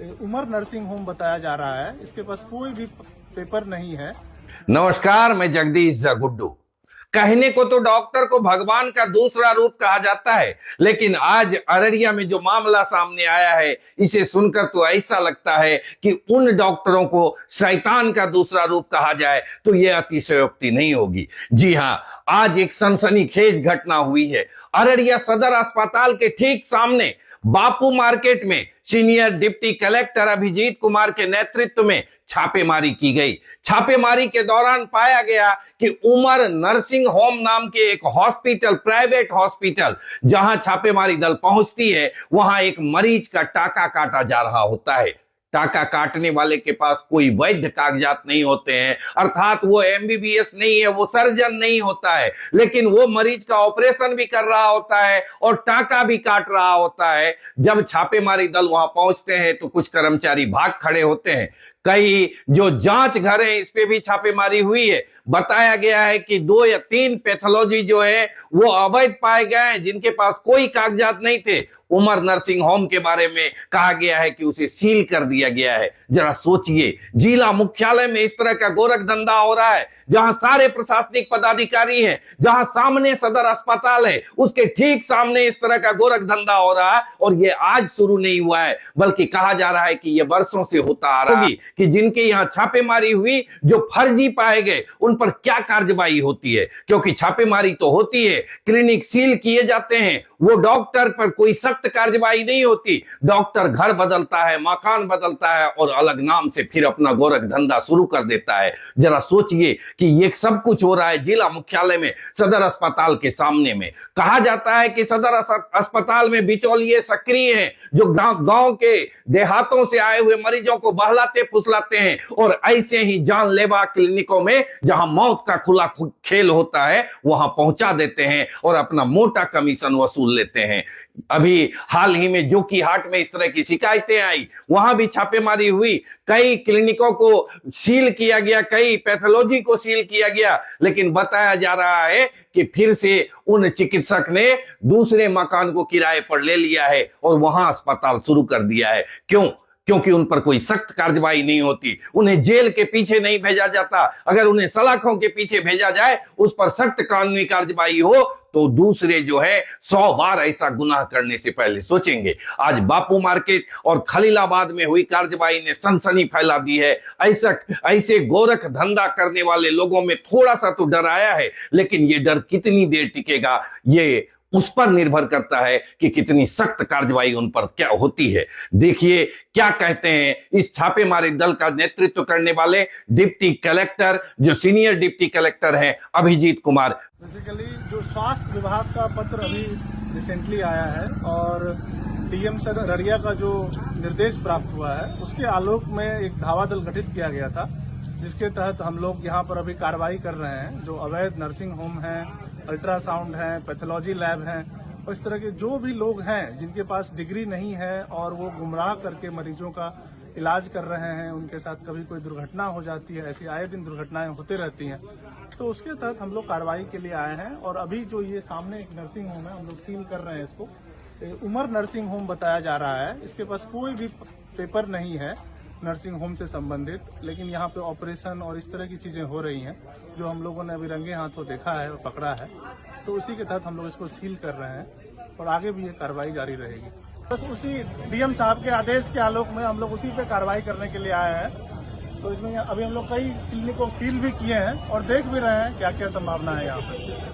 Umar nursing home बताया जा रहा है। इसके पास कोई भी पेपर नहीं है। नमस्कार, मैं जगदीश गुड्डू। कहने को तो डॉक्टर को भगवान का दूसरा रूप कहा जाता है, लेकिन आज अररिया में जो मामला सामने आया है, इसे सुनकर तो ऐसा लगता है कि उन डॉक्टरों को शैतान का दूसरा रूप कहा जाए तो यह अतिशयोक्ति नहीं होगी। जी हां, आज एक सनसनीखेज घटना हुई है। अररिया सदर अस्पताल के ठीक सामने बापू मार्केट में senior deputy collector Abhijeet Kumar के नेतृत्व में छापेमारी की गई। छापेमारी के दौरान पाया गया कि उमर नर्सिंग होम नाम के एक हॉस्पिटल, प्राइवेट हॉस्पिटल, जहां छापेमारी दल पहुंचती है, वहां एक मरीज का टाका काटा जा रहा होता है। टाका काटने वाले के पास कोई वैध कागजात नहीं होते हैं, अर्थात वो एमबीबीएस नहीं है, वो सर्जन नहीं होता है, लेकिन वो मरीज का ऑपरेशन भी कर रहा होता है और टाका भी काट रहा होता है। जब छापेमारी दल वहां पहुंचते हैं तो कुछ कर्मचारी भाग खड़े होते हैं। कई जो जांच घर है, इस पे भी छापेमारी हुई है। बताया गया है कि 2 या 3 पैथोलॉजी जो है वो अवैध पाए गए हैं, जिनके पास कोई कागजात नहीं थे। उमर नर्सिंग होम के बारे में कहा गया है कि उसे सील कर दिया गया है। जरा सोचिए, जिला मुख्यालय में इस तरह का गोरख धंधा हो रहा है, जहां सारे प्रशासनिक पदाधिकारी हैं, जहां सामने सदर अस्पताल है, उसके ठीक सामने इस तरह का गोरख धंधा हो रहा है। और ये आज शुरू नहीं हुआ है, बल्कि कहा जा रहा है कि ये वर्षों से होता आ रहा है। कि जिनके यहां छापेमारी हुई, जो फर्जी पाए गए, उन पर क्या कार्रवाई होती है? क्योंकि छापेमारी तो होती है, क्लिनिक सील किए जाते हैं, वो डॉक्टर पर कोई सख्त कार्रवाई नहीं होती। डॉक्टर घर बदलता है, मकान बदलता है और अलग नाम से फिर अपना गोरख धंधा शुरू कर देता है। जरा सोचिए कि ये सब कुछ हो रहा है जिला मुख्यालय में, सदर अस्पताल के सामने में। कहा जाता है कि सदर अस्पताल में बिचौलिए सक्रिय हैं, जो गांव के देहातों से आए हुए मरीजों को बहलाते फुसलाते हैं और ऐसे ही जानलेवा क्लिनिकों में, जहां मौत का खुला खेल होता है, वहां पहुंचा देते हैं और अपना मोटा कमीशन वसूल लेते हैं। अभी हाल ही में जोकी हाट में इस तरह की शिकायतें आई, वहां भी छापेमारी हुई, कई क्लिनिकों को सील किया गया, कई पैथोलॉजी को सील किया गया, लेकिन बताया जा रहा है कि फिर से उन चिकित्सक ने दूसरे मकान को किराए पर ले लिया है और वहां अस्पताल शुरू कर दिया है। क्यों? क्योंकि उन पर कोई सख्त कार्रवाई नहीं होती, उन्हें जेल के पीछे नहीं भेजा जाता। अगर उन्हें सलाखों के पीछे भेजा जाए, उस पर सख्त कानूनी कार्रवाई हो, तो दूसरे जो है 100 बार ऐसा गुनाह करने से पहले सोचेंगे। आज बापू मार्केट और खलीलाबाद में हुई कार्रवाई ने सनसनी फैला दी है। ऐसे गोरख धंधा करने वाले लोगों में थोड़ा सा तो डर आया है, लेकिन ये डर कितनी देर टिकेगा, ये उस पर निर्भर करता है कि कितनी सख्त कार्रवाई उन पर क्या होती है। देखिए क्या कहते हैं इस छापेमारी दल का नेतृत्व करने वाले डिप्टी कलेक्टर, जो सीनियर डिप्टी कलेक्टर हैं, अभिजीत कुमार। बेसिकली जो स्वास्थ्य विभाग का पत्र अभी रिसेंटली आया है और डीएम सदर अररिया का जो निर्देश प्राप्त हुआ है, उसके आलोक में एक धावा दल गठित किया गया था, जिसके तहत हम लोग यहाँ पर अभी कार्रवाई कर रहे हैं। जो अवैध नर्सिंग होम है, अल्ट्रासाउंड है, पैथोलॉजी लैब है और इस तरह के जो भी लोग हैं जिनके पास डिग्री नहीं है और वो गुमराह करके मरीजों का इलाज कर रहे हैं, उनके साथ कभी कोई दुर्घटना हो जाती है, ऐसी आए दिन दुर्घटनाएं होते रहती हैं, तो उसके तहत हम लोग कार्रवाई के लिए आए हैं। और अभी जो ये सामने एक नर्सिंग होम है, हम लोग सील कर रहे हैं इसको। उमर नर्सिंग होम बताया जा रहा है। इसके पास कोई भी पेपर नहीं है नर्सिंग होम से संबंधित, लेकिन यहाँ पे ऑपरेशन और इस तरह की चीजें हो रही हैं, जो हम लोगों ने अभी रंगे हाथों देखा है और पकड़ा है। तो उसी के तहत हम लोग इसको सील कर रहे हैं और आगे भी ये कार्रवाई जारी रहेगी। बस उसी डीएम साहब के आदेश के आलोक में हम लोग उसी पे कार्रवाई करने के लिए आए हैं। तो इसमें अभी हम लोग कई क्लिनिक को सील भी किए हैं और देख भी रहे हैं क्या क्या संभावना है यहाँ पे।